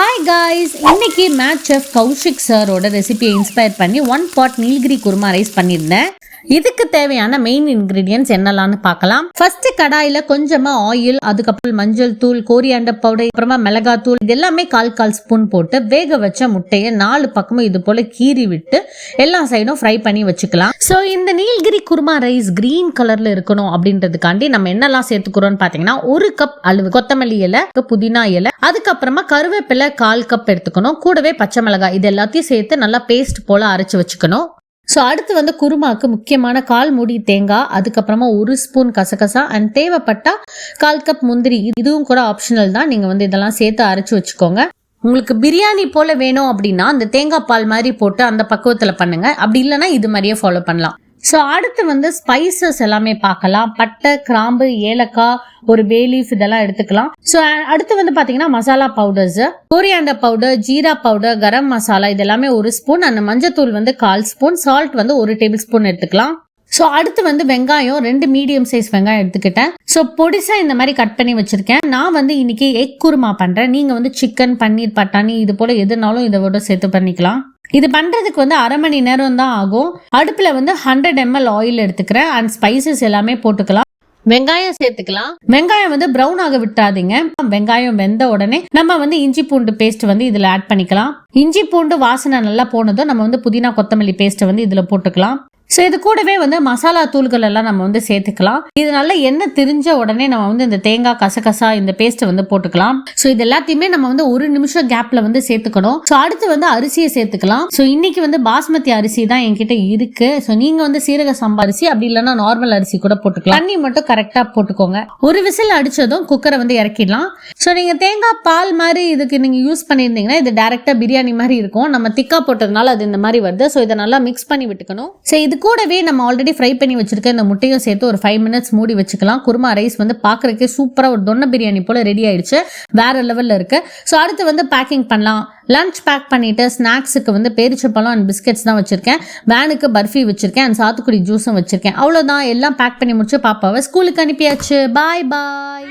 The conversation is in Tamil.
ஹாய் காய்ஸ், இன்னைக்கு மேட் செஃப் கௌஷிக் சாரோட ரெசிபியை இன்ஸ்பயர் பண்ணி 1 pot நீல்கிரி குருமா ரைஸ் பண்ணியிருந்தேன். இதுக்கு தேவையான மெயின் இன்கிரீடியன்ஸ் என்னலான்னு பார்க்கலாம். ஃபர்ஸ்ட் கடாயில கொஞ்சமா ஆயில், அதுக்கப்புறம் மஞ்சள் தூள், கோரியாண்டர் பவுடர், அப்புறமா மிளகாத்தூள், இது எல்லாமே 1/4 ஸ்பூன் போட்டு வேக வச்ச முட்டையை 4 பக்கமும் இது போல கீறி விட்டு எல்லா சைடும் ஃப்ரை பண்ணி வச்சுக்கலாம். ஸோ இந்த நீல்கிரி குருமா ரைஸ் கிரீன் கலர்ல இருக்கணும் அப்படின்றதுக்காண்டி நம்ம என்னெல்லாம் சேர்த்துக்கிறோம்னு பாத்தீங்கன்னா 1 கப் அளவு கொத்தமல்லி இலை, புதினா இலை, அதுக்கப்புறமா கருவேப்பிலை 1/4 கப் எடுத்துக்கணும். கூடவே பச்சை மிளகாய், இது எல்லாத்தையும் சேர்த்து நல்லா பேஸ்ட் போல அரைச்சு வச்சுக்கணும். ஸோ அடுத்து குருமாக்கு முக்கியமான 1/4 மூடி தேங்காய், அதுக்கப்புறமா 1 ஸ்பூன் கசகசா அண்ட் தேவைப்பட்டா 1/4 கப் முந்திரி, இதுவும் கூட ஆப்ஷனல் தான். நீங்க இதெல்லாம் சேர்த்து அரைச்சு வச்சுக்கோங்க. உங்களுக்கு பிரியாணி போல வேணும் அப்படின்னா அந்த தேங்காய் பால் மாதிரி போட்டு அந்த பக்குவத்தில் பண்ணுங்க. அப்படி இல்லைன்னா இது மாதிரியே ஃபாலோ பண்ணலாம். ஸோ அடுத்து ஸ்பைசஸ் எல்லாமே பார்க்கலாம். பட்டை, கிராம்பு, ஏலக்காய், ஒரு பே லீஃப், இதெல்லாம் எடுத்துக்கலாம். ஸோ அடுத்து பாத்தீங்கன்னா masala powders, coriander powder, jeera powder, garam masala, இது எல்லாமே 1 ஸ்பூன், அந்த மஞ்சத்தூள் 1/4 ஸ்பூன், சால்ட் 1 டேபிள் ஸ்பூன் எடுத்துக்கலாம். ஸோ அடுத்து வெங்காயம் 2 மீடியம் சைஸ் வெங்காயம் எடுத்துக்கிட்டேன். ஸோ பொடிசா இந்த மாதிரி கட் பண்ணி வச்சிருக்கேன். நான் இன்னைக்கு எக் குருமா பண்றேன். நீங்க சிக்கன், பன்னீர், பட்டாணி, இது போல எதுனாலும் இதோட சேர்த்து பண்ணிக்கலாம். இது பண்றதுக்கு 1/2 மணி நேரம் தான் ஆகும். அடுப்புல 100 ml ஆயில் எடுத்துக்கிறேன் அண்ட் ஸ்பைசஸ் எல்லாமே போட்டுக்கலாம். வெங்காயம் சேர்த்துக்கலாம். வெங்காயம் ப்ரௌன் ஆக விட்டாதீங்க. வெங்காயம் வெந்த உடனே நம்ம இஞ்சி பூண்டு பேஸ்ட் இதுல ஆட் பண்ணிக்கலாம். இஞ்சி பூண்டு வாசனை நல்லா போனதும் நம்ம புதினா கொத்தமல்லி பேஸ்ட் இதுல போட்டுக்கலாம். ஸோ இது கூடவே மசாலா தூள்கள் எல்லாம் நம்ம சேர்த்துக்கலாம். இது நல்லா எண்ணெய் திரிஞ்ச உடனே நம்ம இந்த தேங்காய், கசகசா, இந்த பேஸ்ட் போட்டுக்கலாம். ஸோ இது எல்லாத்தையுமே நம்ம 1 நிமிஷம் கேப்ல சேர்த்துக்கணும். ஸோ அடுத்து அரிசியை சேர்த்துக்கலாம். ஸோ இன்னைக்கு பாஸ்மதி அரிசி தான் என்கிட்ட இருக்கு. ஸோ நீங்க சீரக சம்பா அரிசி, அப்படி இல்லைன்னா நார்மல் அரிசி கூட போட்டுக்கலாம். தண்ணி மட்டும் கரெக்டா போட்டுக்கோங்க. ஒரு விசில் அடிச்சதும் குக்கரை இறக்கிடலாம். ஸோ நீங்க தேங்காய் பால் மாதிரி இதுக்கு நீங்க யூஸ் பண்ணியிருந்தீங்கன்னா இது டைரக்டா பிரியாணி மாதிரி இருக்கும். நம்ம திக்கா போட்டதுனால அது இந்த மாதிரி வருது. ஸோ இதை நல்லா மிக்ஸ் பண்ணி விட்டுக்கணும். ஸோ இது கூடவே நம்ம ஆல்ரெடி ஃப்ரை பண்ணி வச்சிருக்க இந்த முட்டையும் சேர்த்து ஒரு 5 மினிட்ஸ் மூடி வச்சுக்கலாம். குருமா ரைஸ் பாக்குறதுக்கே சூப்பரா ஒரு தொன்ன பிரியாணி போல ரெடி ஆயிடுச்சு. வேற லெவல்ல இருக்கு. ஸோ அடுத்து பேக்கிங் பண்ணலாம். லஞ்ச் பேக் பண்ணிட்டு ஸ்நாக்ஸுக்கு பேரிச்சப்பழம் அண்ட் பிஸ்கெட்ஸ் தான் வச்சிருக்கேன். வேனுக்கு பர்ஃபி வச்சிருக்கேன் அண்ட் சாத்துக்குடி ஜூஸும் வச்சிருக்கேன். அவ்வளவுதான், எல்லாம் பேக் பண்ணி முடிச்சு பாப்பாவை ஸ்கூலுக்கு அனுப்பியாச்சு. பாய் பாய்.